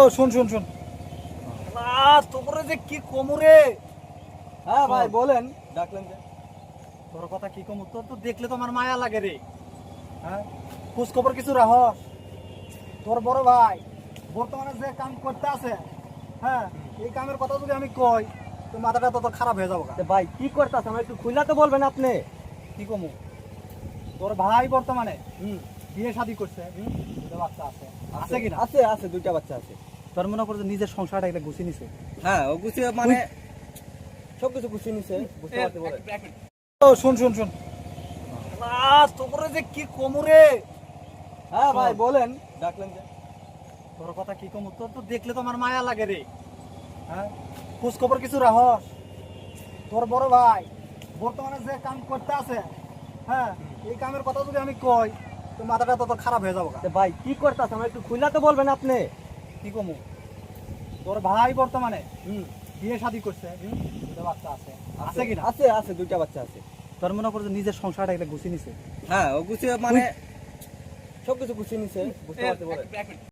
ও শুন শুন শুন তোমরা যে কি কমরে। হ্যাঁ ভাই বলেন, ডাকলেন যে? তোর কথা কি কম, তোর তো দেখলে তো আমার মায়া লাগে রে। হ্যাঁ, খোঁজ খবর কিছু রাখস? তোর বড় ভাই বর্তমানে যে কাম করতে আছে, হ্যাঁ, এই কামের কথা যদি আমি কই তো মাথাটা তো তোর খারাপ হয়ে যাবো। তো ভাই কি করতেছ, আমার একটু খুলে তো বলবেন আপনি। কি কমু, তোর ভাই বর্তমানে হুম, বিয়ে শাদী করছে, দুটো বাচ্চা আছে, আছে কিনা? আছে আছে, দুইটা বাচ্চা আছে। তোর মনে করো যে নিজের সংসারটা এটা গুছিয়ে নিছে। হ্যাঁ, ও গুছিয়ে মানে সবকিছু গুছিয়ে নিছে, বুঝতে পারতে বলেন। ও শুন শুন শুন তোমরা যে কি কমরে। হ্যাঁ ভাই বলেন, ডাকলেন যে? তোর কথা কি কম, তোর তো দেখলে তো আমার মায়া লাগে রে। হ্যাঁ, খোঁজ খবর কিছু রাখস? তোর বড় ভাই বর্তমানে যে কাম করতে আছে, হ্যাঁ, এই কামের কথা যদি আমি কই তো মাথাটা তো তোর খারাপ হয়ে যাবো। তো ভাই কি করতেছ, আমার একটু খুলে তো বলবেন আপনি। কি কমু, তোর ভাই বর্তমানে হুম, বিয়ে শাদী করছে, দুটো বাচ্চা আছে, আছে কিনা? আছে আছে, দুইটা বাচ্চা আছে। তোর মনে করো যে নিজের সংসারটা এটা গুছিয়ে নিছে। হ্যাঁ, ও গুছিয়ে মানে সবকিছু গুছিয়ে নিছে, বুঝতে পারতে বলেন।